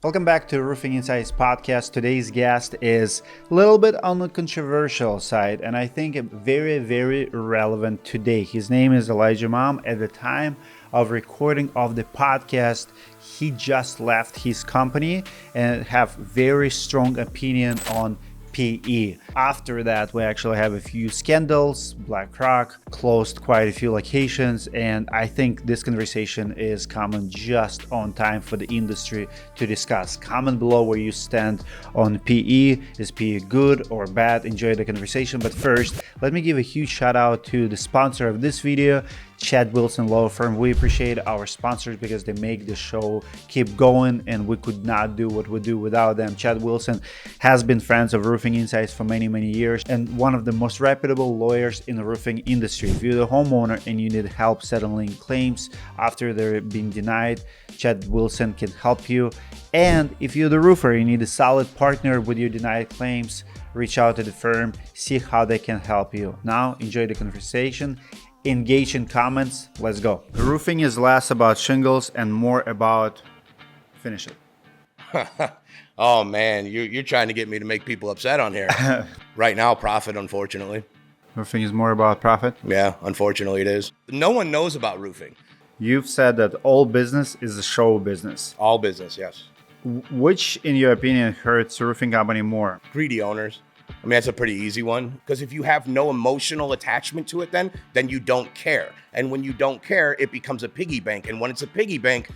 Welcome back to Roofing Insights podcast. Today's guest is a little bit on the controversial side, and I think very, very relevant today. His name is Elijah Muhm. At the time of recording of the podcast, he just left his company and have very strong opinion on PE. After that, we actually have a few scandals. BlackRock closed quite a few locations, and I think this conversation is coming just on time for the industry to discuss. Comment below where you stand on PE. Is PE good or bad? Enjoy the conversation. But first, let me give a huge shout out to the sponsor of this video, Chad Wilson Law Firm. We appreciate our sponsors because they make the show keep going, and we could not do what we do without them. Chad Wilson has been friends of Roofing Insights for many, many years and one of the most reputable lawyers in the roofing industry. If you're the homeowner and you need help settling claims after they're being denied, Chad Wilson can help you. And if you're the roofer, you need a solid partner with your denied claims, reach out to the firm, see how they can help you. Now, enjoy the conversation. Engage in comments. Let's go. Roofing is less about shingles and more about finish it. Oh man, you're trying to get me to make people upset on here. Right now, profit, unfortunately. Roofing is more about profit? Yeah, unfortunately it is. No one knows about roofing. You've said that all business is a show business. All business, yes. Which, in your opinion, hurts a roofing company more? Greedy owners. I mean, that's a pretty easy one, because if you have no emotional attachment to it, then you don't care. And when you don't care, it becomes a piggy bank. And when it's a piggy bank,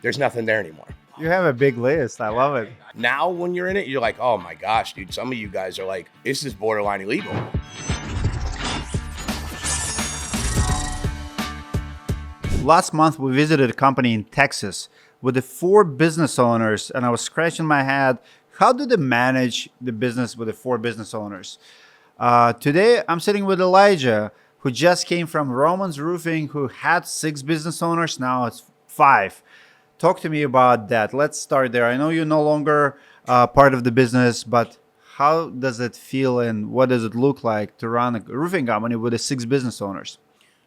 there's nothing there anymore. You have a big list. I love it. Now, when you're in it, you're like, oh my gosh, dude, some of you guys are like, this is borderline illegal. Last month, we visited a company in Texas with the 4 business owners, and I was scratching my head. How do they manage the business with the 4 business owners? Today, I'm sitting with Elijah, who just came from Romans Roofing, who had 6 business owners. Now it's 5. Talk to me about that. Let's start there. I know you're no longer part of the business, but how does it feel and what does it look like to run a roofing company with the 6 business owners?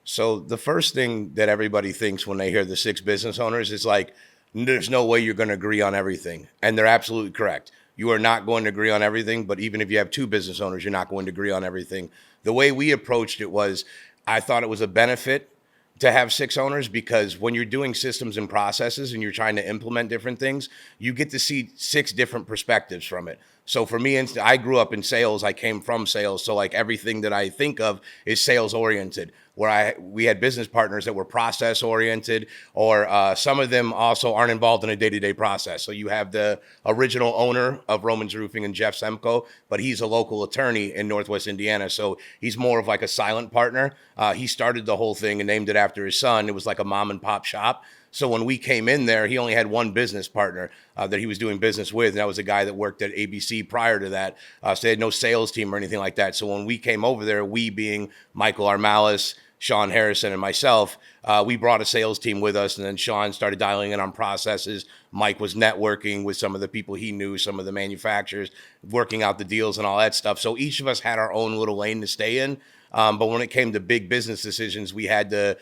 So the first thing that everybody thinks when they hear the 6 business owners is like, there's no way you're going to agree on everything. And they're absolutely correct. You are not going to agree on everything, but even if you have 2 business owners, you're not going to agree on everything. The way we approached it was, I thought it was a benefit to have 6 owners, because when you're doing systems and processes and you're trying to implement different things, you get to see 6 different perspectives from it. So for me, I grew up in sales. I came from sales. So like everything that I think of is sales oriented, where we had business partners that were process oriented, or some of them also aren't involved in a day-to-day process. So you have the original owner of Romans Roofing and Jeff Semko, but he's a local attorney in Northwest Indiana. So he's more of like a silent partner. He started the whole thing and named it after his son. It was like a mom and pop shop. So when we came in there, he only had one business partner that he was doing business with, and that was a guy that worked at ABC prior to that. So they had no sales team or anything like that. So when we came over there, we being Michael Armalis, Sean Harrison, and myself, we brought a sales team with us, and then Sean started dialing in on processes. Mike was networking with some of the people he knew, some of the manufacturers, working out the deals and all that stuff. So each of us had our own little lane to stay in. But when it came to big business decisions, we had to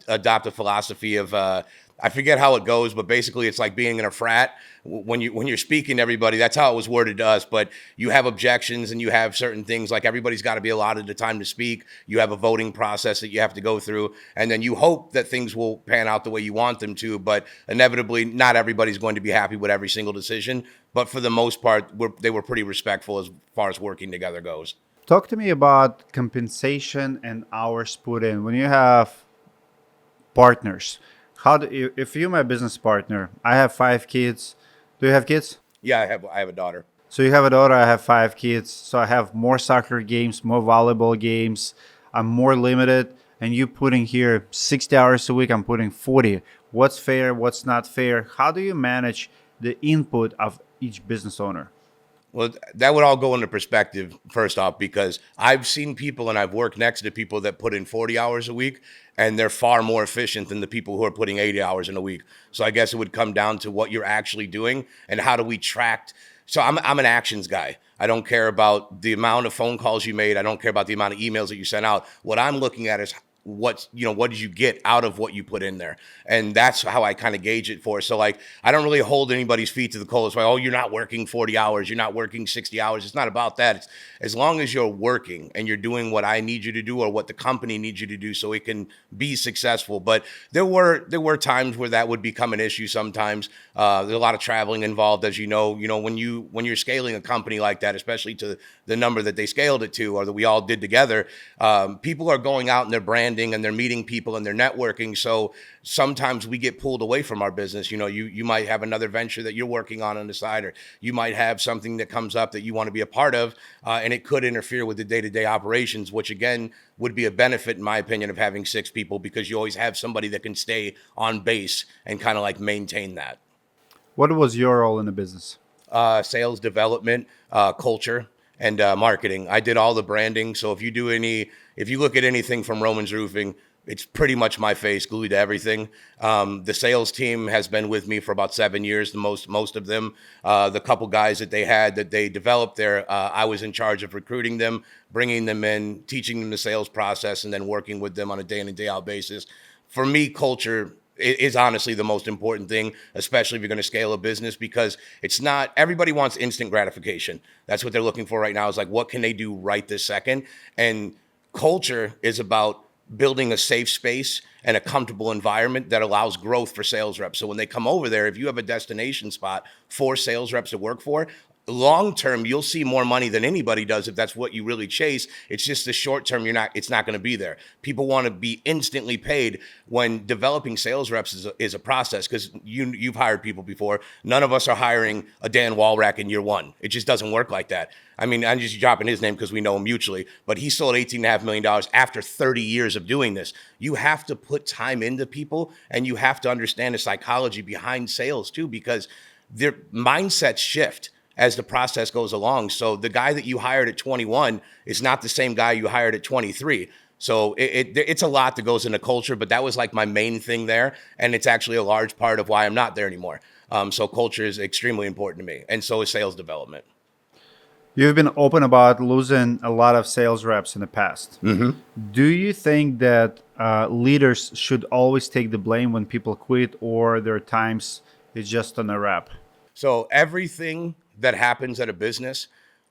adopt a philosophy of I forget how it goes, but basically it's like being in a frat. When you're speaking to everybody, that's how it was worded to us. But you have objections and you have certain things, like everybody's got to be allotted the time to speak. You have a voting process that you have to go through, and then you hope that things will pan out the way you want them to. But inevitably, not everybody's going to be happy with every single decision. But for the most part, they were pretty respectful as far as working together goes. Talk to me about compensation and hours put in. When you have partners, if you're my business partner, I have 5 kids. Do you have kids? Yeah, I have a daughter. So you have a daughter, I have 5 kids. So I have more soccer games, more volleyball games. I'm more limited. And you putting here 60 hours a week, I'm putting 40. What's fair? What's not fair? How do you manage the input of each business owner? Well, that would all go into perspective, first off, because I've seen people and I've worked next to people that put in 40 hours a week, and they're far more efficient than the people who are putting 80 hours in a week. So I guess it would come down to what you're actually doing and how do we track. So I'm an actions guy. I don't care about the amount of phone calls you made. I don't care about the amount of emails that you sent out. What I'm looking at is what did you get out of what you put in there? And that's how I kind of gauge it for. So like, I don't really hold anybody's feet to the coals. It's like, oh, you're not working 40 hours. You're not working 60 hours. It's not about that. It's as long as you're working and you're doing what I need you to do or what the company needs you to do so it can be successful. But there were times where that would become an issue sometimes. There's a lot of traveling involved, as you know, when you're scaling a company like that, especially to the number that they scaled it to or that we all did together, people are going out and they're branding and they're meeting people and they're networking. So sometimes we get pulled away from our business. You might have another venture that you're working on the side, or you might have something that comes up that you want to be a part of, and it could interfere with the day-to-day operations, which again would be a benefit, in my opinion, of having 6 people, because you always have somebody that can stay on base and kind of like maintain that. What was your role in the business? Sales development, culture, and marketing. I did all the branding. So if you look at anything from Roman's Roofing, it's pretty much my face glued to everything. The sales team has been with me for about 7 years, most of them. The couple guys that they developed there, I was in charge of recruiting them, bringing them in, teaching them the sales process, and then working with them on a day in and day out basis. For me, culture is honestly the most important thing, especially if you're going to scale a business, because it's not everybody wants instant gratification. That's what they're looking for right now, is like, what can they do right this second? And culture is about building a safe space and a comfortable environment that allows growth for sales reps. So when they come over there, if you have a destination spot for sales reps to work for, long term, you'll see more money than anybody does if that's what you really chase. It's just the short term, it's not going to be there. People want to be instantly paid. When developing sales reps is a process, because you've hired people before. None of us are hiring a Dan Walrack in year 1. It just doesn't work like that. I mean, I'm just dropping his name because we know him mutually, but he sold $18.5 million after 30 years of doing this. You have to put time into people, and you have to understand the psychology behind sales too, because their mindsets shift as the process goes along. So the guy that you hired at 21 is not the same guy you hired at 23. So it's a lot that goes into culture, but that was like my main thing there. And it's actually a large part of why I'm not there anymore. So culture is extremely important to me. And so is sales development. You've been open about losing a lot of sales reps in the past. Mm-hmm. Do you think that leaders should always take the blame when people quit, or there are times it's just on a rep? So everything that happens at a business,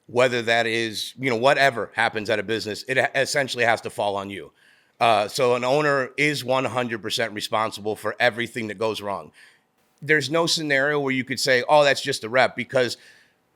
whether that is, whatever happens at a business, it essentially has to fall on you. So an owner is 100% responsible for everything that goes wrong. There's no scenario where you could say, oh, that's just a rep, because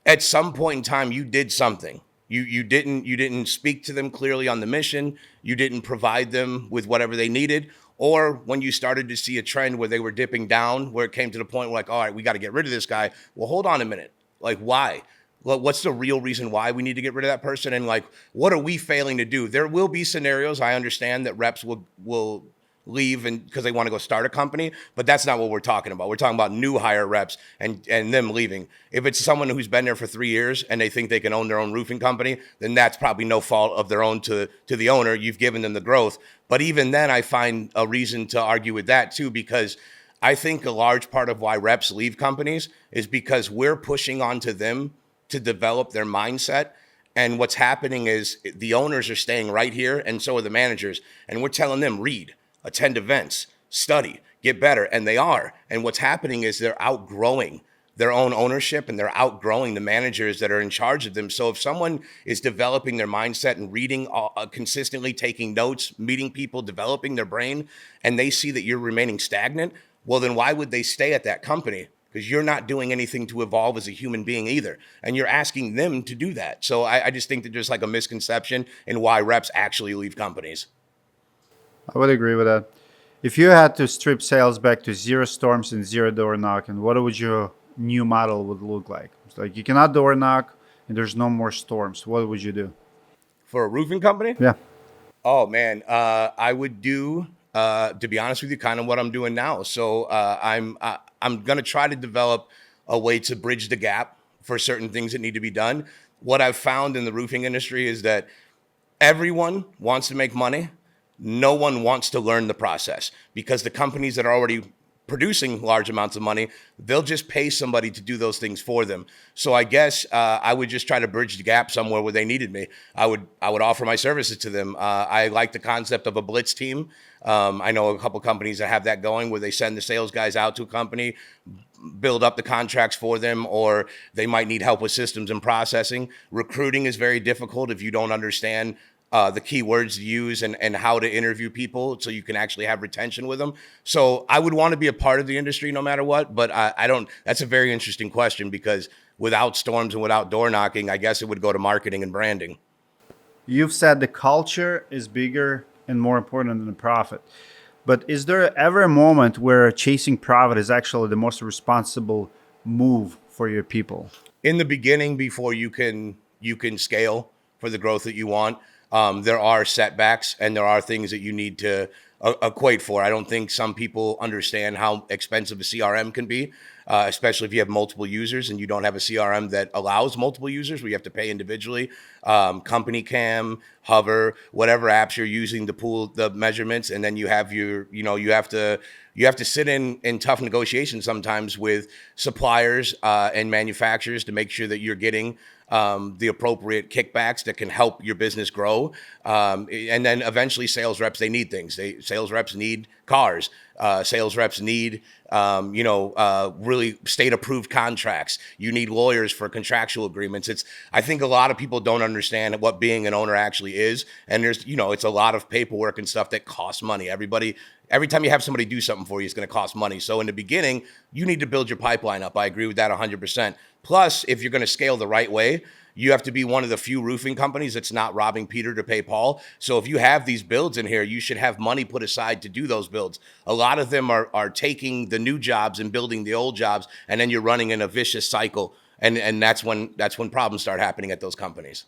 at some point in time, you did something. You didn't speak to them clearly on the mission. You didn't provide them with whatever they needed. Or when you started to see a trend where they were dipping down, where it came to the point where like, all right, we got to get rid of this guy. Well, hold on a minute. Like, why? Well, what's the real reason why we need to get rid of that person? And like, what are we failing to do? There will be scenarios, I understand, that reps will leave and because they want to go start a company, but that's not what we're talking about. We're talking about new hire reps and them leaving. If it's someone who's been there for 3 years and they think they can own their own roofing company, then that's probably no fault of their own to the owner. You've given them the growth. But even then, I find a reason to argue with that too, because I think a large part of why reps leave companies is because we're pushing onto them to develop their mindset. And what's happening is the owners are staying right here, and so are the managers. And we're telling them, read, attend events, study, get better. And they are. And what's happening is they're outgrowing their own ownership, and they're outgrowing the managers that are in charge of them. So if someone is developing their mindset and reading consistently, taking notes, meeting people, developing their brain, and they see that you're remaining stagnant, well, then why would they stay at that company? Because you're not doing anything to evolve as a human being either. And you're asking them to do that. So I just think that there's like a misconception in why reps actually leave companies. I would agree with that. If you had to strip sales back to 0 storms and 0 door knocking, what would your new model would look like? It's like you cannot door knock and there's no more storms. What would you do? For a roofing company? Yeah. Oh, man. I would do, to be honest with you, kind of what I'm doing now. So I'm going to try to develop a way to bridge the gap for certain things that need to be done. What I've found in the roofing industry is that everyone wants to make money. No one wants to learn the process, because the companies that are already producing large amounts of money, they'll just pay somebody to do those things for them. So I guess I would just try to bridge the gap somewhere where they needed me. I would offer my services to them. I like the concept of a blitz team. I know a couple companies that have that going, where they send the sales guys out to a company, build up the contracts for them, or they might need help with systems and processing. Recruiting is very difficult if you don't understand the key words to use and how to interview people so you can actually have retention with them. So I would want to be a part of the industry no matter what, but I don't, that's a very interesting question, because without storms and without door knocking, I guess it would go to marketing and branding. You've said the culture is bigger and more important than the profit. But is there ever a moment where chasing profit is actually the most responsible move for your people? In the beginning, before you can scale for the growth that you want, there are setbacks and there are things that you need to equate for. I don't think some people understand how expensive a CRM can be, especially if you have multiple users and you don't have a CRM that allows multiple users, where you have to pay individually. Company Cam, Hover, whatever apps you're using to pool the measurements, and then you have your, you have to sit in tough negotiations sometimes with suppliers and manufacturers to make sure that you're getting the appropriate kickbacks that can help your business grow. And then eventually sales reps, they need things. Sales reps need cars. Sales reps need, really state approved contracts. You need lawyers for contractual agreements. I think a lot of people don't understand what being an owner actually is. And there's, it's a lot of paperwork and stuff that costs money. Every time you have somebody do something for you, it's going to cost money. So in the beginning, you need to build your pipeline up. I agree with that 100%. Plus, if you're going to scale the right way, you have to be one of the few roofing companies that's not robbing Peter to pay Paul. So if you have these builds in here, you should have money put aside to do those builds. A lot of them are taking the new jobs and building the old jobs, and then you're running in a vicious cycle. And that's when problems start happening at those companies.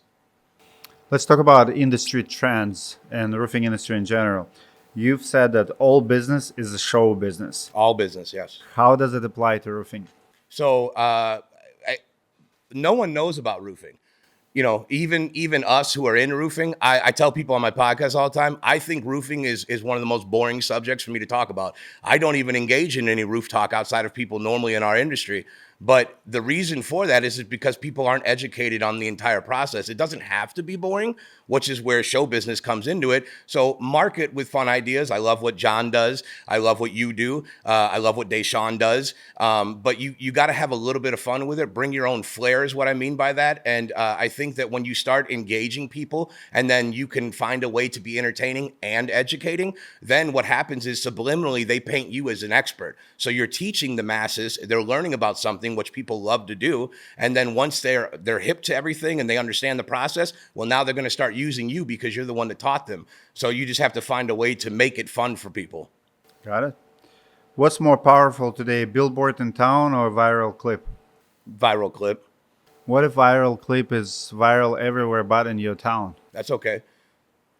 Let's talk about industry trends and the roofing industry in general. You've said that all business is a show business. All business, yes. How does it apply to roofing? So no one knows about roofing. Even us who are in roofing, I tell people on my podcast all the time, I think roofing is one of the most boring subjects for me to talk about. I don't even engage in any roof talk outside of people normally in our industry. But the reason for that is because people aren't educated on the entire process. It doesn't have to be boring, which is where show business comes into it. So market with fun ideas. I love what John does. I love what you do. I love what Deshaun does. But you got to have a little bit of fun with it. Bring your own flair is what I mean by that. And I think that when you start engaging people and then you can find a way to be entertaining and educating, then what happens is subliminally they paint you as an expert. So you're teaching the masses. They're learning about something, which people love to do. And then once they're hip to everything and they understand the process, well, now they're going to start using you because you're the one that taught them. So you just have to find a way to make it fun for people. Got it. What's more powerful today, billboard in town or viral clip? Viral clip. What if viral clip is viral everywhere but in your town? That's okay.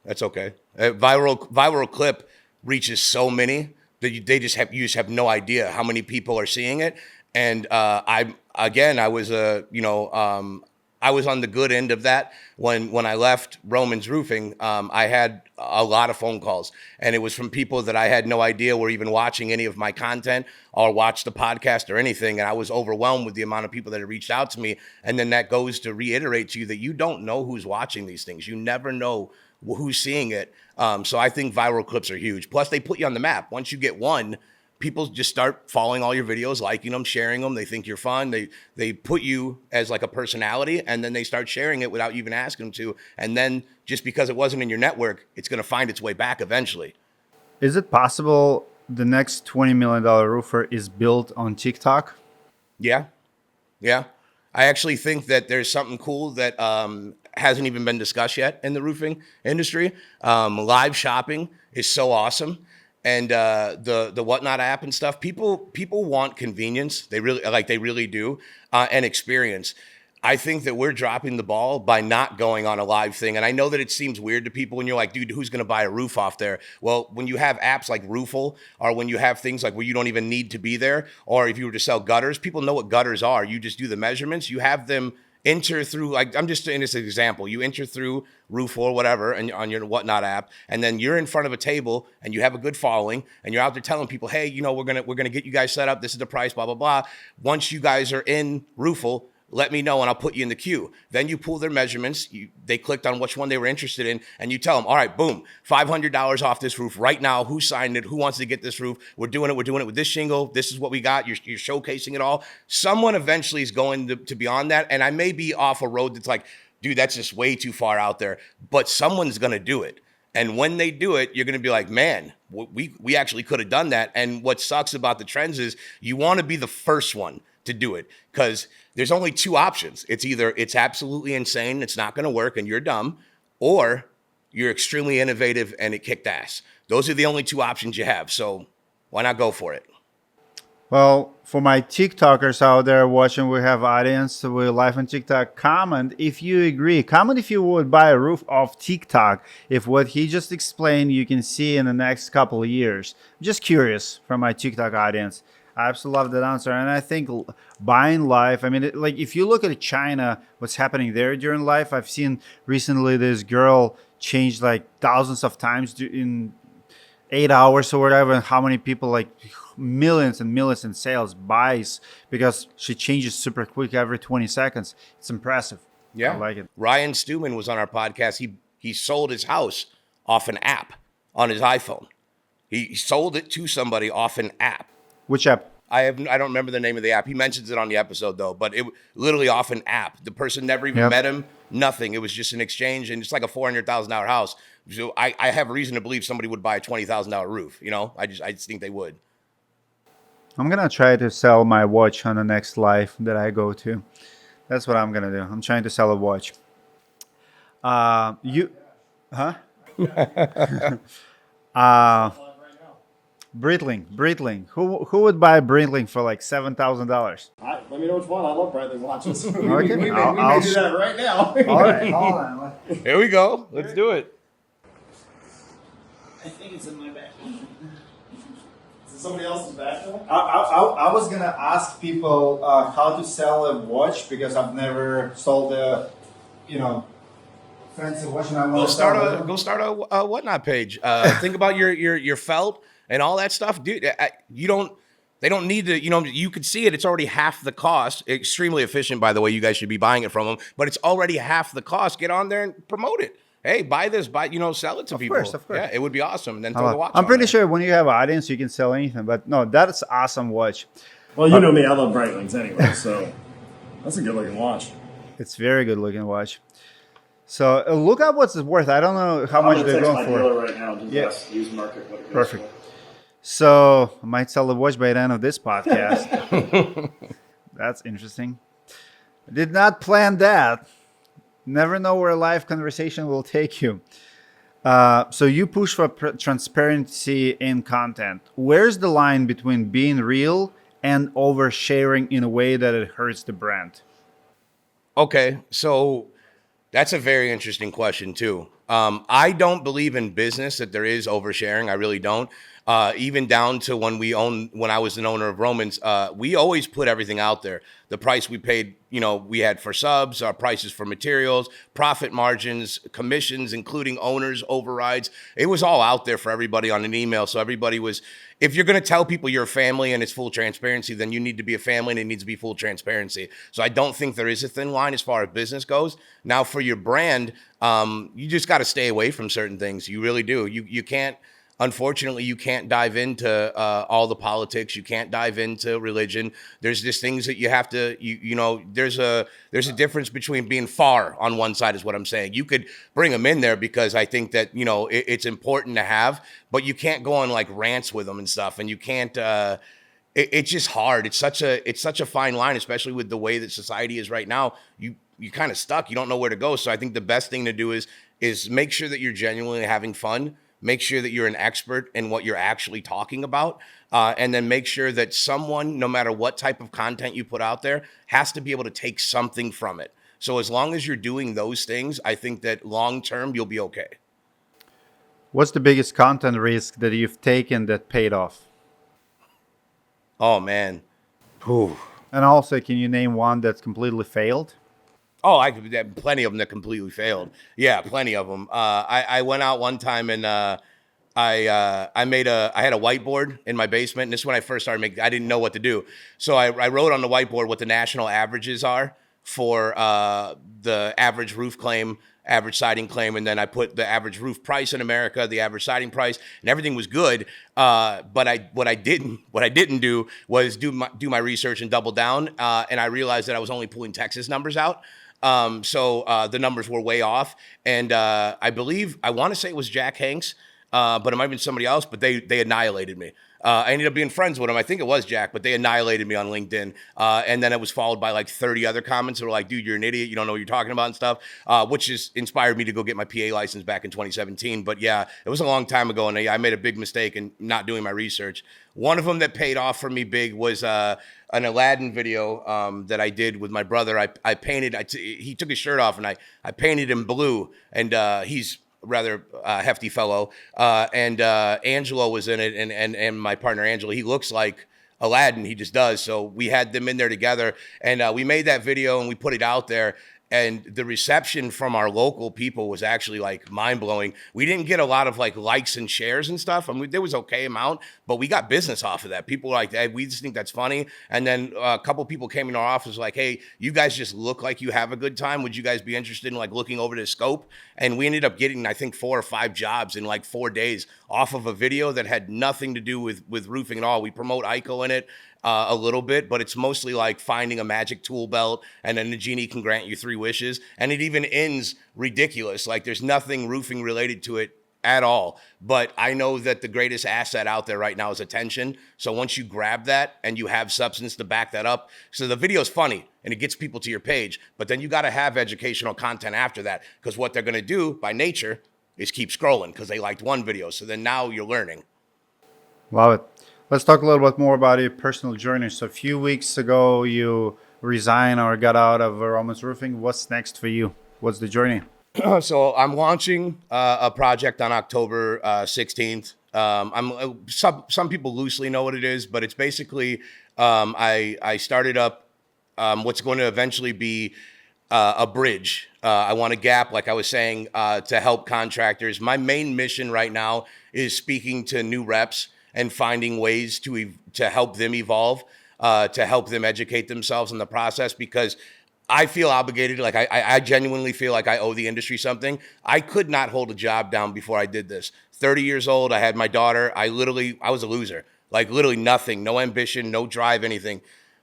Viral clip reaches so many that you just have no idea how many people are seeing it. And I was on the good end of that when I left Roman's Roofing. I had a lot of phone calls, and it was from people that I had no idea were even watching any of my content or watched the podcast or anything. And I was overwhelmed with the amount of people that had reached out to me. And then that goes to reiterate to you that you don't know who's watching these things. You never know who's seeing it. So I think viral clips are huge. Plus, they put you on the map. Once you get one, people just start following all your videos, liking them, sharing them. They think you're fun. They put you as like a personality, and then they start sharing it without you even asking them to. And then just because it wasn't in your network, it's going to find its way back eventually. Is it possible the next $20 million roofer is built on TikTok? Yeah. I actually think that there's something cool that hasn't even been discussed yet in the roofing industry. Live shopping is so awesome. And the Whatnot app and stuff, people want convenience. They really do, and experience. I think that we're dropping the ball by not going on a live thing. And I know that it seems weird to people when you're like, dude, who's going to buy a roof off there? Well, when you have apps like Roofle, or when you have things like where you don't even need to be there, or if you were to sell gutters, people know what gutters are. You just do the measurements. You have them enter through, like, I'm just in this example. You enter through Roof or whatever and on your Whatnot app, and then you're in front of a table and you have a good following and you're out there telling people, hey, we're gonna get you guys set up. This is the price, blah blah blah. Once you guys are in Roofle, let me know and I'll put you in the queue. Then you pull their measurements. They clicked on which one they were interested in, and you tell them, all right, boom, $500 off this roof right now. Who signed it? Who wants to get this roof? We're doing it with this shingle. This is what we got. You're showcasing it all. Someone eventually is going to be on that, and I may be off a road that's like, dude, that's just way too far out there, but someone's going to do it. And when they do it, you're going to be like, man, we actually could have done that. And what sucks about the trends is you want to be the first one to do it, because there's only two options. It's either it's absolutely insane, it's not going to work and you're dumb, or you're extremely innovative and it kicked ass. Those are the only two options you have. So why not go for it? Well, for my TikTokers out there watching, we have audience. We're live on TikTok. Comment if you agree. Comment if you would buy a roof off TikTok if what he just explained you can see in the next couple of years. Just curious from my TikTok audience. I absolutely love that answer. And I think buying life, I mean, if you look at China, what's happening there during life, I've seen recently this girl change like thousands of times in 8 hours or whatever, and how many people, like millions and millions in sales, buys because she changes super quick every 20 seconds. It's impressive. Yeah. I like it. Ryan Stewman was on our podcast. He sold his house off an app on his iPhone. He sold it to somebody off an app. Which app? I don't remember the name of the app. He mentions it on the episode though, but it literally off an app. The person never even met him, nothing. It was just an exchange, and it's like a $400,000 house. So I have reason to believe somebody would buy a $20,000 roof. I just think they would. I'm gonna try to sell my watch on the next live that I go to. That's what I'm gonna do. I'm trying to sell a watch. Breitling. Who would buy Breitling for like $7,000? Let me know which one. I love Breitling watches. Okay. we may do that right now. All right, hold on. Here we go. Let's do it. I think it's in my bag. Is it somebody else's bag? I was gonna ask people how to sell a watch because I've never sold a, fancy watch, and I want to Go start a Whatnot page. Think about your felt and all that stuff, dude. They don't need to, you could see it. It's already half the cost. Extremely efficient, by the way. You guys should be buying it from them, but it's already half the cost. Get on there and promote it. Hey, buy this, sell it to people. Of course. Yeah, it would be awesome. And then throw the watch I'm pretty there. sure when you have an audience, you can sell anything. But no, that's awesome watch. Well, you know me. I love Breitlings anyway, so that's a good looking watch. It's very good looking watch. So look at what's it worth. I don't know how much they're going for. Dealer right now. Just use market what it goes Perfect. for. So I might sell the watch by the end of this podcast. That's interesting. Did not plan that. Never know where a live conversation will take you. So you push for transparency in content. Where's the line between being real and oversharing in a way that it hurts the brand? Okay, so that's a very interesting question too. I don't believe in business that there is oversharing. I really don't. Even down to when I was an owner of Romans, we always put everything out there. The price we paid, we had for subs, our prices for materials, profit margins, commissions, including owners, overrides. It was all out there for everybody on an email. So everybody was, if you're going to tell people you're a family and it's full transparency, then you need to be a family and it needs to be full transparency. So I don't think there is a thin line as far as business goes. Now for your brand, you just got to stay away from certain things. You really do. You can't. Unfortunately, you can't dive into all the politics. You can't dive into religion. There's just things that you have to, there's a difference between being far on one side is what I'm saying. You could bring them in there because I think that, it's important to have, but you can't go on like rants with them and stuff. And you can't, it's just hard. It's such a fine line, especially with the way that society is right now. You're kind of stuck. You don't know where to go. So I think the best thing to do is make sure that you're genuinely having fun. Make sure that you're an expert in what you're actually talking about. And then make sure that someone, no matter what type of content you put out there, has to be able to take something from it. So as long as you're doing those things, I think that long term, you'll be okay. What's the biggest content risk that you've taken that paid off? Oh, man. Whew. And also, can you name one that's completely failed? Oh, I could have plenty of them that completely failed. Yeah, plenty of them. I went out one time and I had a whiteboard in my basement, and this is when I first started making. I didn't know what to do, so I wrote on the whiteboard what the national averages are for the average roof claim, average siding claim, and then I put the average roof price in America, the average siding price, and everything was good. But what I didn't do was do my research and double down, and I realized that I was only pulling Texas numbers out. So the numbers were way off, and I want to say it was Jack Hanks, but it might have been somebody else. But they annihilated me. I ended up being friends with him. I think it was Jack, but they annihilated me on LinkedIn. And then it was followed by like 30 other comments that were like, dude, you're an idiot. You don't know what you're talking about and stuff, which just inspired me to go get my PA license back in 2017. But yeah, it was a long time ago, and I made a big mistake in not doing my research. One of them that paid off for me big was an Aladdin video that I did with my brother. I painted, he took his shirt off, and I painted him blue, and he's rather hefty fellow, and Angelo was in it, and my partner Angelo, he looks like Aladdin, he just does. So we had them in there together, and we made that video and we put it out there. And the reception from our local people was actually like mind blowing. We didn't get a lot of like likes and shares and stuff. I mean, there was okay amount, but we got business off of that. People were like, hey, we just think that's funny. And then a couple people came in our office like, hey, you guys just look like you have a good time. Would you guys be interested in like looking over the scope? And we ended up getting, I think, 4 or 5 jobs in like 4 days off of a video that had nothing to do with roofing at all. We promote ICO in it a little bit, but it's mostly like finding a magic tool belt, and then the genie can grant you 3 wishes. And it even ends ridiculous. Like there's nothing roofing related to it at all. But I know that the greatest asset out there right now is attention. So once you grab that and you have substance to back that up, so the video's funny and it gets people to your page, but then you got to have educational content after that, because what they're going to do by nature is keep scrolling because they liked one video. So then now you're learning. Love it. Let's talk a little bit more about your personal journey. So a few weeks ago, you resigned or got out of Romans Roofing. What's next for you? What's the journey? So I'm launching a project on October 16th. Some people loosely know what it is, but it's basically I started up what's going to eventually be a bridge. I want a gap, like I was saying, to help contractors. My main mission right now is speaking to new reps and finding ways to help them evolve, to help them educate themselves in the process, because I feel obligated. Like I genuinely feel like I owe the industry something. I could not hold a job down before I did this. 30 years old, I had my daughter. I was a loser. Like literally nothing, no ambition, no drive, anything.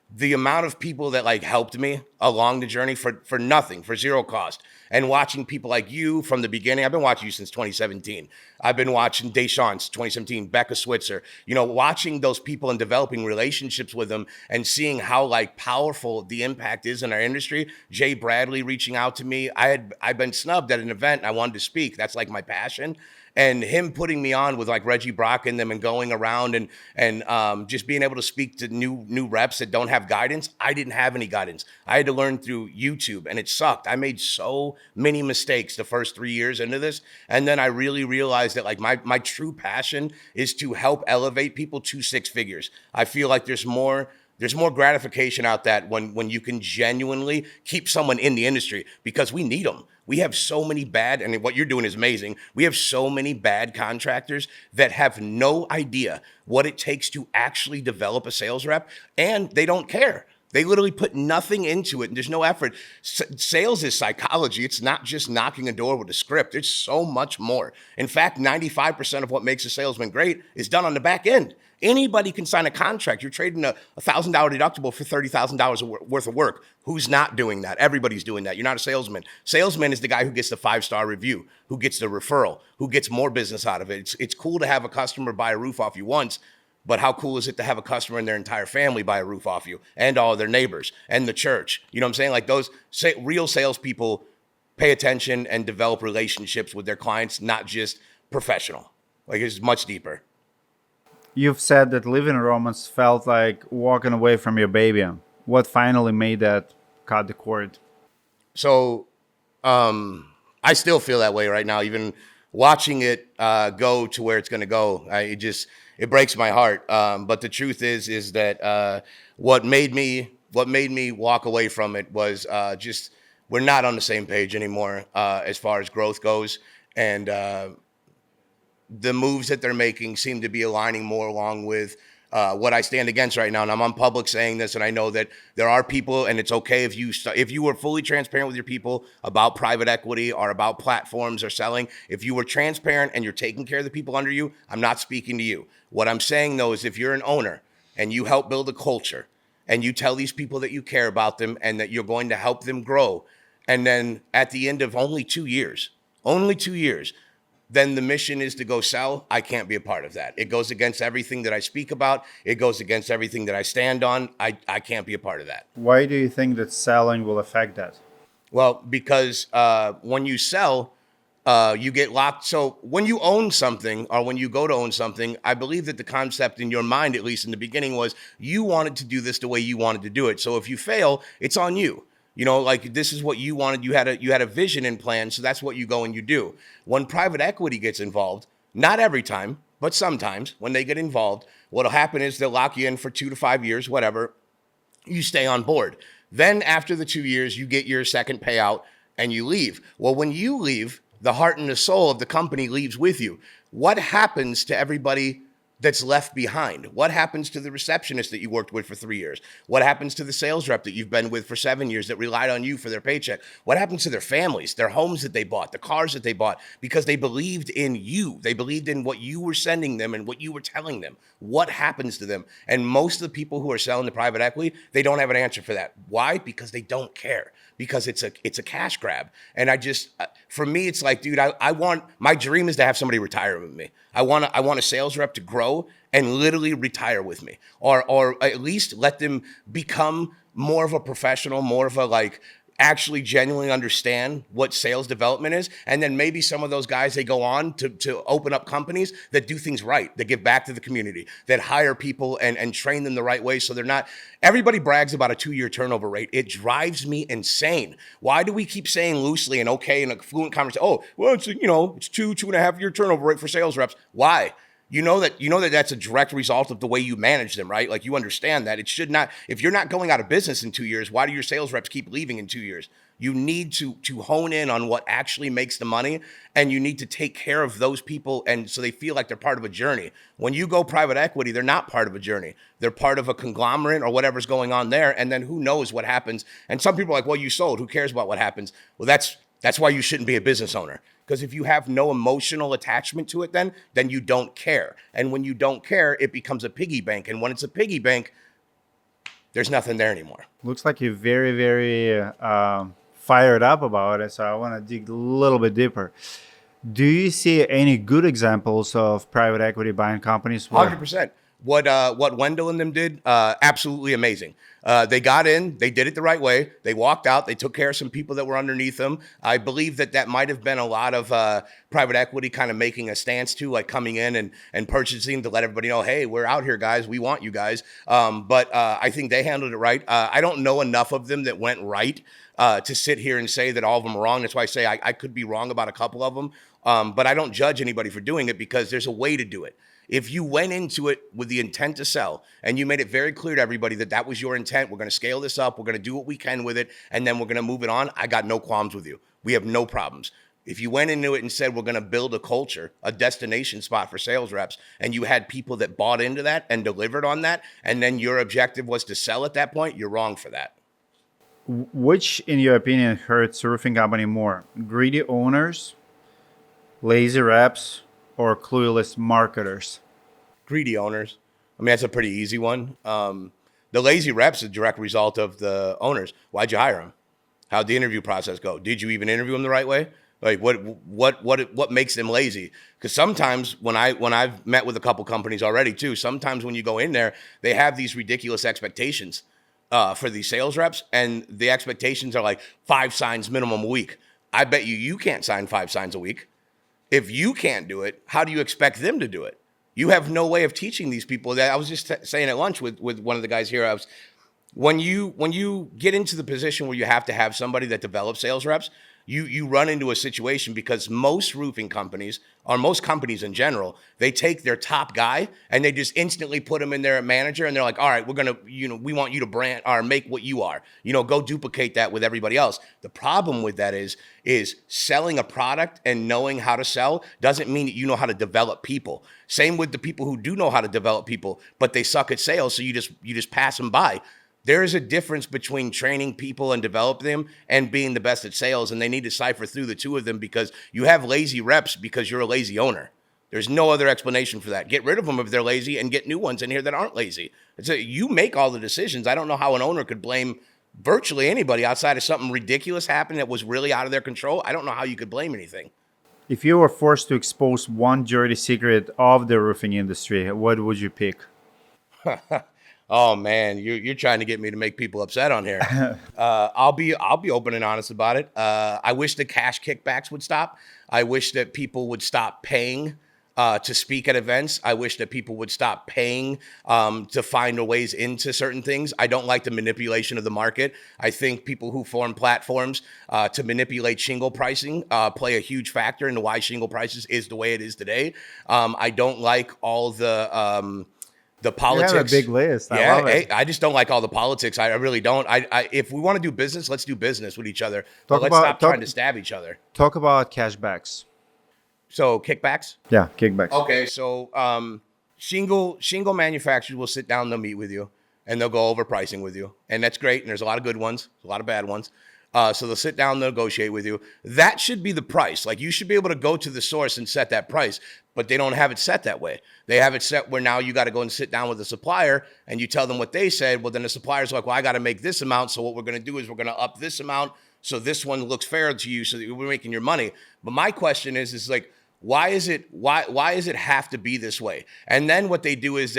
The amount of people that like helped me along the journey for nothing, for zero cost, and watching people like you from the beginning. I've been watching you since 2017. I've been watching Deshaun's 2017, Becca Switzer, watching those people and developing relationships with them and seeing how like powerful the impact is in our industry. Jay Bradley reaching out to me. I've been snubbed at an event and I wanted to speak. That's like my passion. And him putting me on with like Reggie Brock and them and going around and just being able to speak to new reps that don't have guidance. I didn't have any guidance. I had to learn through YouTube, and it sucked. I made so many mistakes the first 3 years into this. And then I really realized that like my true passion is to help elevate people to 6 figures. I feel like there's more gratification out that when you can genuinely keep someone in the industry, because we need them. We have so many bad, and what you're doing is amazing. We have so many bad contractors that have no idea what it takes to actually develop a sales rep, and they don't care. They literally put nothing into it, and there's no effort. Sales is psychology. It's not just knocking a door with a script. It's so much more. In fact, 95% of what makes a salesman great is done on the back end. Anybody can sign a contract. You're trading a $1,000 deductible for $30,000 worth of work. Who's not doing that? Everybody's doing that. You're not a salesman. Salesman is the guy who gets the 5-star review, who gets the referral, who gets more business out of it. It's cool to have a customer buy a roof off you once, but how cool is it to have a customer and their entire family buy a roof off you, and all their neighbors and the church? You know what I'm saying? Like those real salespeople pay attention and develop relationships with their clients, not just professional. Like it's much deeper. You've said that living in Romans felt like walking away from your baby. What finally made that cut the cord? So I still feel that way right now, even watching it go to where it's going to go. It breaks my heart. But the truth is that what made me walk away from it was just we're not on the same page anymore as far as growth goes. And the moves that they're making seem to be aligning more along with what I stand against right now. And I'm on public saying this, and I know that there are people, and it's okay if you were fully transparent with your people about private equity or about platforms or selling. If you were transparent and you're taking care of the people under you, I'm not speaking to you. What I'm saying, though, is if you're an owner and you help build a culture and you tell these people that you care about them and that you're going to help them grow, and then at the end of only 2 years, then the mission is to go sell, I can't be a part of that. It goes against everything that I speak about. It goes against everything that I stand on. I can't be a part of that. Why do you think that selling will affect that? Well, because when you sell, you get locked. So when you own something or when you go to own something, I believe that the concept in your mind, at least in the beginning, was you wanted to do this the way you wanted to do it. So if you fail, it's on you. You know, like this is what you wanted. You had a vision and plan. So that's what you go and you do. When private equity gets involved, not every time, but sometimes when they get involved, what'll happen is they'll lock you in for 2 to 5 years, whatever. You stay on board. Then after the 2 years, you get your second payout and you leave. Well, when you leave, the heart and the soul of the company leaves with you. What happens to everybody that's left behind? What happens to the receptionist that you worked with for 3 years? What happens to the sales rep that you've been with for 7 years that relied on you for their paycheck? What happens to their families, their homes that they bought, the cars that they bought, because they believed in you? They believed in what you were sending them and what you were telling them. What happens to them? And most of the people who are selling to private equity, they don't have an answer for that. Why? Because they don't care. Because it's a cash grab. And I just, for me, it's like, dude, I want, my dream is to have somebody retire with me. I want a sales rep to grow and literally retire with me, or at least let them become more of a professional, more of a like actually genuinely understand what sales development is. And then maybe some of those guys, they go on to open up companies that do things right, that give back to the community, that hire people and train them the right way. So they're not, everybody brags about a 2-year turnover rate. It drives me insane. Why do we keep saying loosely and okay in a fluent conversation, oh, well, it's, it's 2.5 year turnover rate for sales reps. Why? You know that that's a direct result of the way you manage them, right? Like you understand that it should not, if you're not going out of business in 2 years, why do your sales reps keep leaving in 2 years? You need to hone in on what actually makes the money, and you need to take care of those people, and so they feel like they're part of a journey. When you go private equity, they're not part of a journey. They're part of a conglomerate or whatever's going on there, and then who knows what happens. And some people are like, well, you sold. Who cares about what happens? Well, that's why you shouldn't be a business owner. Because if you have no emotional attachment to it, then you don't care. And when you don't care, it becomes a piggy bank. And when it's a piggy bank, there's nothing there anymore. Looks like you're very, very fired up about it. So I want to dig a little bit deeper. Do you see any good examples of private equity buying companies? 100%. What Wendell and them did, absolutely amazing. They got in, they did it the right way. They walked out, they took care of some people that were underneath them. I believe that might have been a lot of private equity kind of making a stance too, like coming in and purchasing to let everybody know, hey, we're out here, guys. We want you guys. But I think they handled it right. I don't know enough of them that went right to sit here and say that all of them are wrong. That's why I say I could be wrong about a couple of them. But I don't judge anybody for doing it because there's a way to do it. If you went into it with the intent to sell and you made it very clear to everybody that was your intent, we're going to scale this up, we're going to do what we can with it, and then we're going to move it on, I got no qualms with you. We have no problems. If you went into it and said we're going to build a culture, a destination spot for sales reps, and you had people that bought into that and delivered on that, and then your objective was to sell at that point, you're wrong for that. Which, in your opinion, hurts a roofing company more? Greedy owners, lazy reps, or clueless marketers? Greedy owners. I mean, that's a pretty easy one. The lazy reps is a direct result of the owners. Why'd you hire them? How'd the interview process go? Did you even interview them the right way? Like what makes them lazy? Because sometimes when I've met with a couple companies already too, sometimes when you go in there, they have these ridiculous expectations for these sales reps, and the expectations are like 5 signs minimum a week. I bet you can't sign 5 signs a week. If you can't do it, how do you expect them to do it? You have no way of teaching these people. That I was just saying at lunch with one of the guys here. When you get into the position where you have to have somebody that develops sales reps, you run into a situation because most roofing companies, or most companies in general, they take their top guy and they just instantly put him in there at manager, and they're like, all right, we're gonna, we want you to brand or make what you are. Go duplicate that with everybody else. The problem with that is selling a product and knowing how to sell doesn't mean that you know how to develop people. Same with the people who do know how to develop people, but they suck at sales, so you just pass them by. There is a difference between training people and develop them and being the best at sales, and they need to cipher through the two of them, because you have lazy reps because you're a lazy owner. There's no other explanation for that. Get rid of them if they're lazy and get new ones in here that aren't lazy. You make all the decisions. I don't know how an owner could blame virtually anybody outside of something ridiculous happening that was really out of their control. I don't know how you could blame anything. If you were forced to expose one dirty secret of the roofing industry, what would you pick? Oh man, you're trying to get me to make people upset on here. I'll be open and honest about it. I wish the cash kickbacks would stop. I wish that people would stop paying to speak at events. I wish that people would stop paying to find ways into certain things. I don't like the manipulation of the market. I think people who form platforms to manipulate shingle pricing play a huge factor into why shingle prices is the way it is today. I don't like all the politics. You have a big list. I love it. I just don't like all the politics. I really don't. If we want to do business, let's do business with each other. But let's stop trying to stab each other. Talk about cashbacks. So kickbacks? Yeah, kickbacks. Okay, so shingle manufacturers will sit down, they'll meet with you, and they'll go over pricing with you. And that's great. And there's a lot of good ones, a lot of bad ones. So they'll sit down, they'll negotiate with you. That should be the price. Like, you should be able to go to the source and set that price, but they don't have it set that way. They have it set where now you got to go and sit down with the supplier and you tell them what they said. Well, then the supplier's like, well, I got to make this amount. So what we're going to do is we're going to up this amount. So this one looks fair to you so that we're making your money. But my question is like, why does it have to be this way? And then what they do is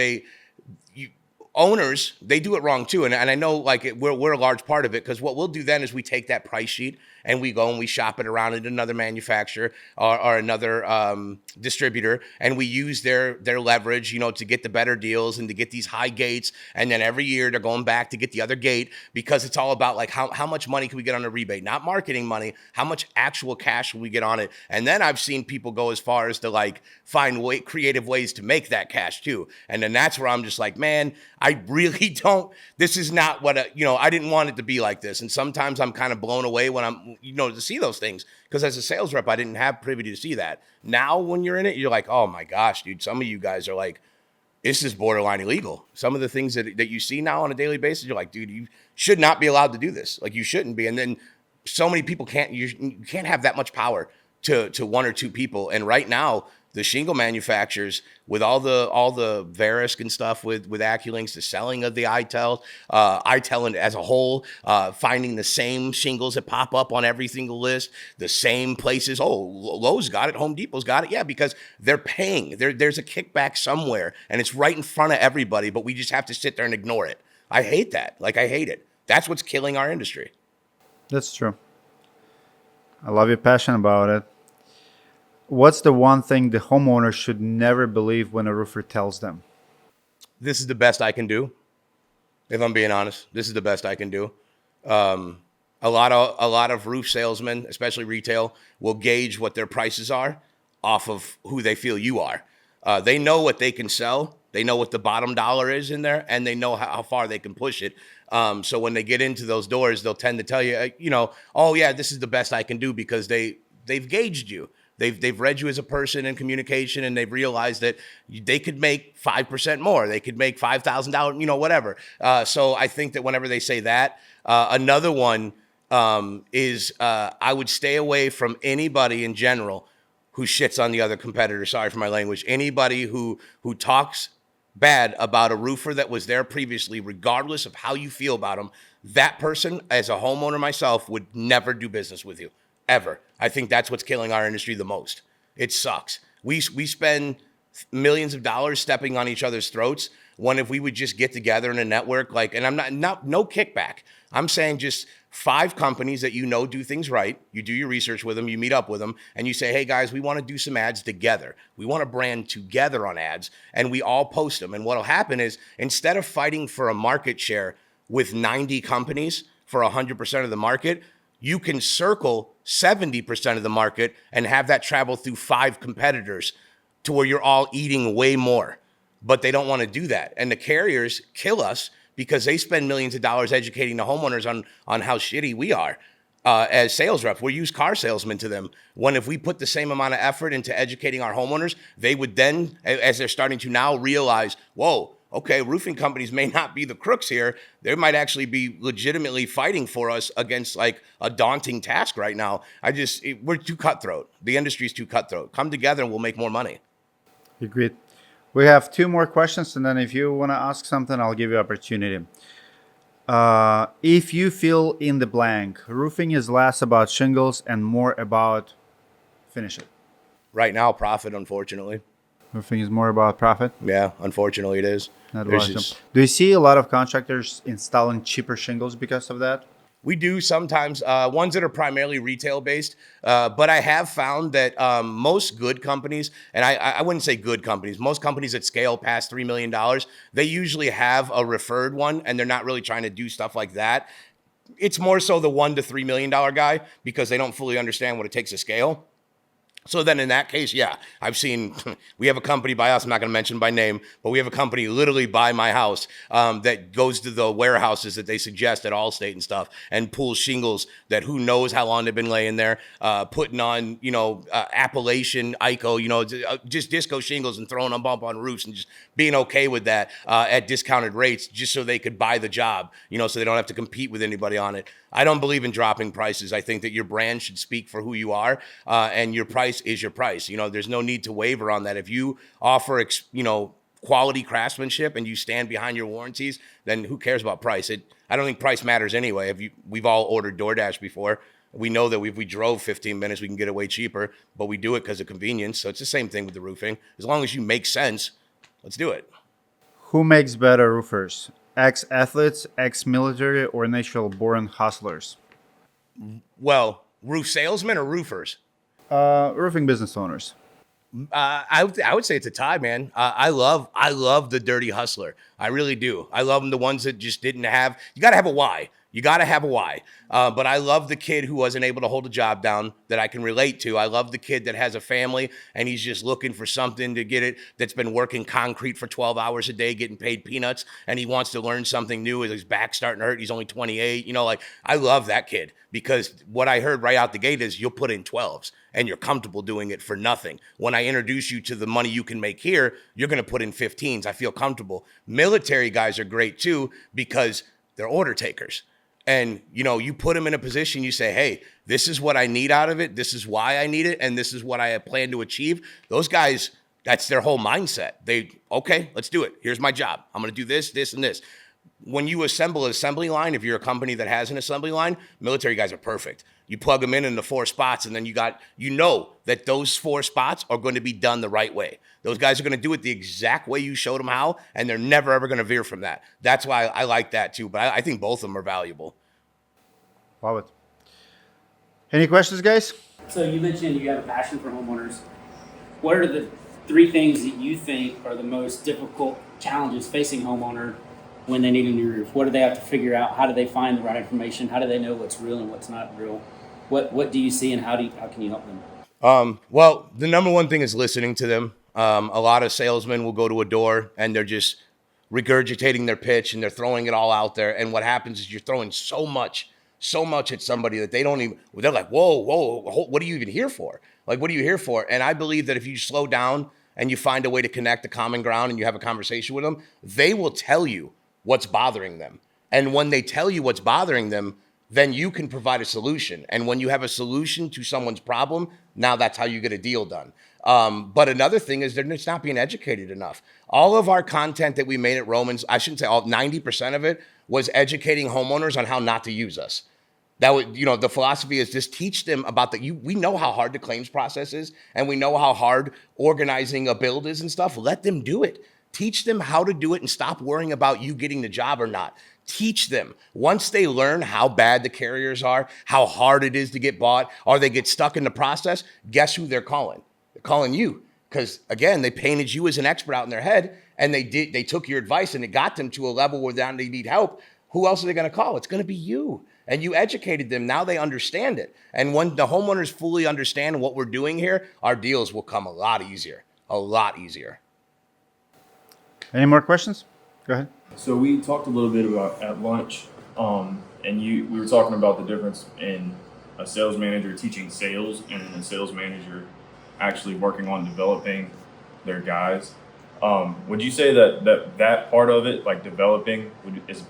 owners, they do it wrong too. And I know we're a large part of it, because what we'll do then is we take that price sheet and we go and we shop it around at another manufacturer or another distributor, and we use their leverage, to get the better deals and to get these high gates. And then every year they're going back to get the other gate, because it's all about like how much money can we get on a rebate, not marketing money, how much actual cash will we get on it. And then I've seen people go as far as to find creative ways to make that cash too. And then that's where I'm just like, man, I really don't, this is not what, I didn't want it to be like this. And sometimes I'm kind of blown away when I'm, to see those things, because as a sales rep, I didn't have privy to see that. Now, when you're in it, you're like, oh my gosh, dude, some of you guys are like, this is borderline illegal. Some of the things that you see now on a daily basis, you're like, dude, you should not be allowed to do this. Like, you shouldn't be. And then so many people you can't have that much power to one or two people. And right now, the shingle manufacturers, with all the Verisk and stuff with AccuLinks, the selling of the ITEL and as a whole, finding the same shingles that pop up on every single list, the same places. Oh, Lowe's got it, Home Depot's got it. Yeah, because they're paying. There's a kickback somewhere, and it's right in front of everybody, but we just have to sit there and ignore it. I hate that. I hate it. That's what's killing our industry. That's true. I love your passion about it. What's the one thing the homeowner should never believe when a roofer tells them? This is the best I can do. If I'm being honest, this is the best I can do. A lot of roof salesmen, especially retail, will gauge what their prices are off of who they feel you are. They know what they can sell. They know what the bottom dollar is in there, and they know how far they can push it. So when they get into those doors, they'll tend to tell you, oh yeah, this is the best I can do, because they've gauged you. They've read you as a person in communication, and they've realized that they could make 5% more. They could make $5,000, whatever. So I think that whenever they say that, another one is I would stay away from anybody in general who shits on the other competitor. Sorry for my language. Anybody who talks bad about a roofer that was there previously, regardless of how you feel about them, that person, as a homeowner myself, would never do business with you. Ever. I think that's what's killing our industry the most. It sucks. We spend millions of dollars stepping on each other's throats, when if we would just get together in a network, and I'm not no kickback. I'm saying just 5 companies that do things right. You do your research with them, you meet up with them, and you say, hey guys, we want to do some ads together. We want to brand together on ads, and we all post them. And what'll happen is, instead of fighting for a market share with 90 companies for 100% of the market, you can circle 70% of the market and have that travel through 5 competitors to where you're all eating way more. But they don't want to do that. And the carriers kill us because they spend millions of dollars educating the homeowners on how shitty we are as sales reps. We're used car salesmen to them. When if we put the same amount of effort into educating our homeowners, they would then, as they're starting to now realize, whoa, okay, roofing companies may not be the crooks here. They might actually be legitimately fighting for us against like a daunting task right now. We're too cutthroat. The industry's too cutthroat. Come together and we'll make more money. Agreed. We have 2 more questions, and then if you want to ask something, I'll give you opportunity. If you fill in the blank, roofing is less about shingles and more about finish it. Right now, profit, unfortunately. Roofing is more about profit? Yeah, unfortunately it is. Do you see a lot of contractors installing cheaper shingles because of that? We do sometimes, ones that are primarily retail based, but I have found that most good companies, and I wouldn't say good companies, most companies that scale past $3 million, they usually have a referred one and they're not really trying to do stuff like that. It's more so the $1 to $3 million guy because they don't fully understand what it takes to scale. So then in that case, yeah, I've seen, we have a company by us, I'm not going to mention by name, but we have a company literally by my house that goes to the warehouses that they suggest at Allstate and stuff and pulls shingles that who knows how long they've been laying there, putting on, Appalachian, ICO, just disco shingles and throwing them up on roofs and just being okay with that at discounted rates just so they could buy the job, so they don't have to compete with anybody on it. I don't believe in dropping prices. I think that your brand should speak for who you are, and your price is your price. There's no need to waver on that. If you offer, quality craftsmanship and you stand behind your warranties, then who cares about price? I don't think price matters anyway. We've all ordered DoorDash before. We know that if we drove 15 minutes, we can get it way cheaper, but we do it because of convenience. So it's the same thing with the roofing. As long as you make sense, let's do it. Who makes better roofers? Ex-athletes, ex-military, or natural-born hustlers? Well, roof salesmen or roofers? Roofing business owners. I would say it's a tie, man. I love the dirty hustler. I really do. I love them, the ones that just didn't have. You got to have a why. But I love the kid who wasn't able to hold a job down that I can relate to. I love the kid that has a family and he's just looking for something to get it, that's been working concrete for 12 hours a day, getting paid peanuts, and he wants to learn something new with his back starting to hurt. He's only 28. I love that kid because what I heard right out the gate is you'll put in 12s and you're comfortable doing it for nothing. When I introduce you to the money you can make here, you're going to put in 15s. I feel comfortable. Military guys are great too because they're order takers. And, you put them in a position, you say, hey, this is what I need out of it. This is why I need it. And this is what I plan to achieve. Those guys, that's their whole mindset. Okay, let's do it. Here's my job. I'm going to do this, this, and this. When you assemble an assembly line, if you're a company that has an assembly line, military guys are perfect. You plug them in the 4 spots, and then you know that those 4 spots are going to be done the right way. Those guys are going to do it the exact way you showed them how, and they're never, ever going to veer from that. That's why I like that, too. But I think both of them are valuable. Love it. Any questions, guys? So you mentioned you have a passion for homeowners. What are the 3 things that you think are the most difficult challenges facing homeowner when they need a new roof? What do they have to figure out? How do they find the right information? How do they know what's real and what's not real? What do you see, and how can you help them? Well, the number one thing is listening to them. A lot of salesmen will go to a door and they're just regurgitating their pitch and they're throwing it all out there. And what happens is you're throwing so much at somebody that they're like, whoa, what are you even here for? Like, what are you here for? And I believe that if you slow down and you find a way to connect the common ground and you have a conversation with them, they will tell you what's bothering them. And when they tell you what's bothering them, then you can provide a solution. And when you have a solution to someone's problem, now that's how you get a deal done. But another thing is they're just not being educated enough. All of our content that we made at Romans, I shouldn't say all, 90% of it was educating homeowners on how not to use us. That would, the philosophy is just teach them about we know how hard the claims process is, and we know how hard organizing a build is and stuff. Let them do it. Teach them how to do it and stop worrying about you getting the job or not. Teach them. Once they learn how bad the carriers are, how hard it is to get bought, or they get stuck in the process, guess who they're calling? They're calling you. Because again, they painted you as an expert out in their head, and they took your advice and it got them to a level where they need help. Who else are they going to call? It's going to be you. and you educated them. Now they understand it. And when the homeowners fully understand what we're doing here, our deals will come a lot easier. A lot easier. Any more questions? Go ahead. So we talked a little bit about at lunch, and we were talking about the difference in a sales manager teaching sales and a sales manager actually working on developing their guys. Would you say that part of it, like developing, is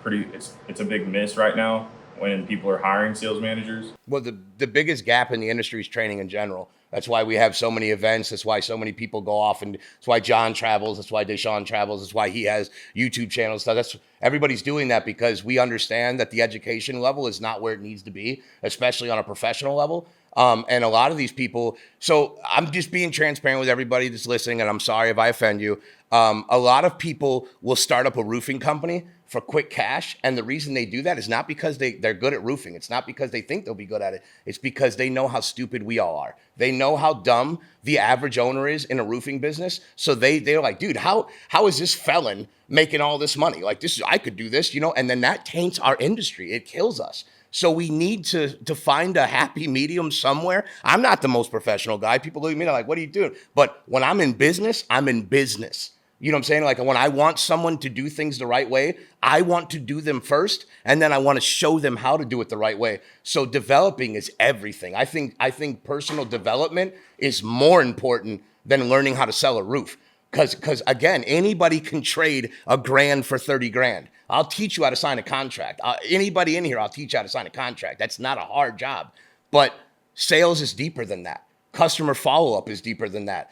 it's a big miss right now when people are hiring sales managers? Well, the biggest gap in the industry is training in general. That's why we have so many events. That's why so many people go off, and that's why John travels. That's why Deshaun travels. That's why he has YouTube channels. So everybody's doing that because we understand that the education level is not where it needs to be, especially on a professional level. And a lot of these people, so I'm just being transparent with everybody that's listening, and I'm sorry if I offend you. A lot of people will start up a roofing company for quick cash. And the reason they do that is not because they're good at roofing. It's not because they think they'll be good at it. It's because they know how stupid we all are. They know how dumb the average owner is in a roofing business. So they're like, dude, how is this felon making all this money? Like, I could do this, and then that taints our industry. It kills us. So we need to find a happy medium somewhere. I'm not the most professional guy. People look at me and they're like, what are you doing? But when I'm in business, I'm in business. You know what I'm saying? Like when I want someone to do things the right way, I want to do them first, and then I want to show them how to do it the right way. So developing is everything. I think personal development is more important than learning how to sell a roof. Because again, anybody can trade $1,000 for 30 grand. I'll teach you how to sign a contract. Anybody in here, I'll teach you how to sign a contract. That's not a hard job. But sales is deeper than that. Customer follow-up is deeper than that.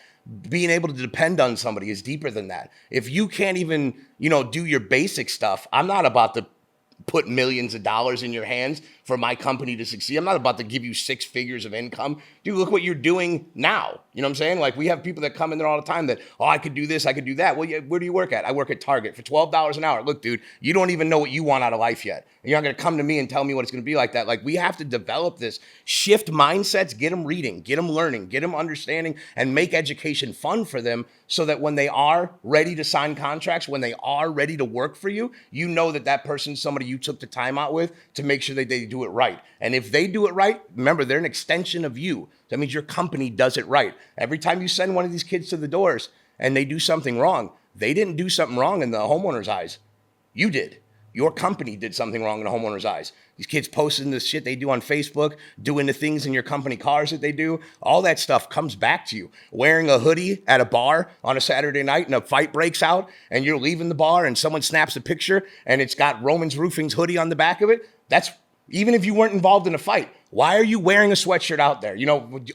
Being able to depend on somebody is deeper than that. If you can't even, do your basic stuff, I'm not about to put millions of dollars in your hands for my company to succeed. I'm not about to give you 6 figures of income. Dude, look what you're doing now. You know what I'm saying? Like we have people that come in there all the time that, I could do this, I could do that. Well, where do you work at? I work at Target for $12 an hour. Look, dude, you don't even know what you want out of life yet. And you're not going to come to me and tell me what it's going to be like that. Like we have to develop this, shift mindsets, get them reading, get them learning, get them understanding, and make education fun for them so that when they are ready to sign contracts, when they are ready to work for you, you know that person's somebody you took the time out with to make sure that they do it right. And if they do it right, remember, they're an extension of you. That means your company does it right. Every time you send one of these kids to the doors and they do something wrong, they didn't do something wrong in the homeowner's eyes. You did. Your company did something wrong in the homeowner's eyes. These kids posting the shit they do on Facebook, doing the things in your company cars that they do, all that stuff comes back to you. Wearing a hoodie at a bar on a Saturday night and a fight breaks out and you're leaving the bar and someone snaps a picture and it's got Roman's Roofing's hoodie on the back of it. That's even if you weren't involved in a fight. Why are you wearing a sweatshirt out there?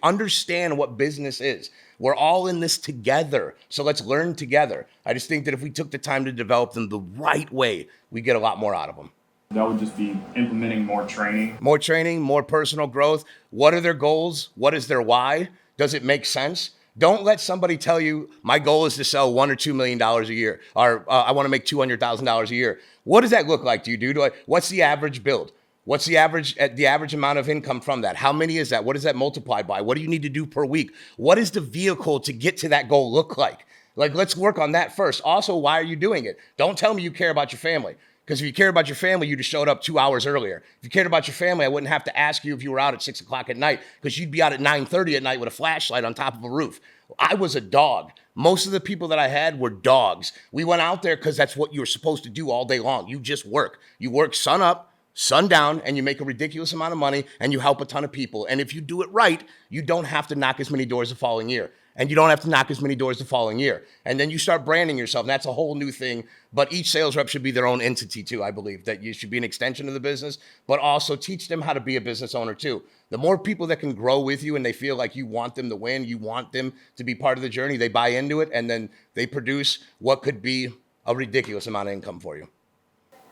Understand what business is. We're all in this together. So let's learn together. I just think that if we took the time to develop them the right way, we get a lot more out of them. That would just be implementing more training. More training, more personal growth. What are their goals? What is their why? Does it make sense? Don't let somebody tell you, my goal is to sell $1 or $2 million a year, or I want to make $200,000 a year. What does that look like to you, dude? What's the average build? What's the average amount of income from that? How many is that? What does that multiply by? What do you need to do per week? What is the vehicle to get to that goal look like? Like, let's work on that first. Also, why are you doing it? Don't tell me you care about your family. Because if you cared about your family, you just showed up 2 hours earlier. If you cared about your family, I wouldn't have to ask you if you were out at 6 o'clock at night, because you'd be out at 9:30 at night with a flashlight on top of a roof. I was a dog. Most of the people that I had were dogs. We went out there because that's what you were supposed to do all day long. You just work. You work sun up, sundown, and you make a ridiculous amount of money and you help a ton of people. And if you do it right, you don't have to knock as many doors the following year. And you don't have to knock as many doors the following year. And then you start branding yourself. And that's a whole new thing. But each sales rep should be their own entity too, I believe. That you should be an extension of the business, but also teach them how to be a business owner too. The more people that can grow with you and they feel like you want them to win, you want them to be part of the journey, they buy into it, and then they produce what could be a ridiculous amount of income for you.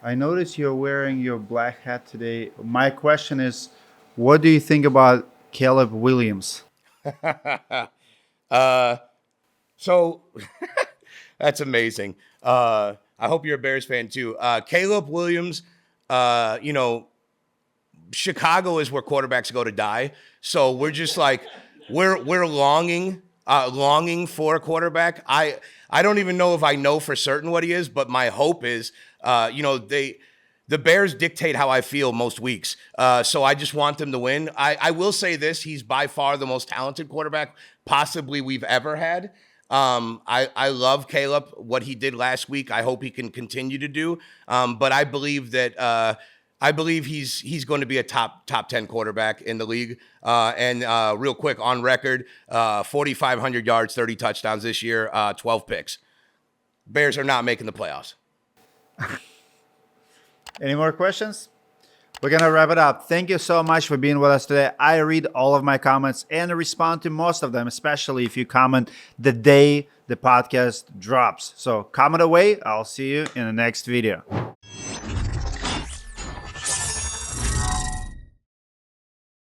I noticed you're wearing your black hat today. My question is, what do you think about Caleb Williams? So that's amazing. I hope you're a Bears fan too. Caleb Williams, Chicago is where quarterbacks go to die. So we're just like, we're longing for a quarterback. I don't even know if I know for certain what he is, but my hope is, the Bears dictate how I feel most weeks. So I just want them to win. I will say this. He's by far the most talented quarterback possibly we've ever had. I love Caleb, what he did last week. I hope he can continue to do. But I believe that he's going to be a top 10 quarterback in the league. And real quick, on record, 4,500 yards, 30 touchdowns this year, 12 picks. Bears are not making the playoffs. Any more questions? We're going to wrap it up. Thank you so much for being with us today. I read all of my comments and respond to most of them, especially if you comment the day the podcast drops. So comment away. I'll see you in the next video.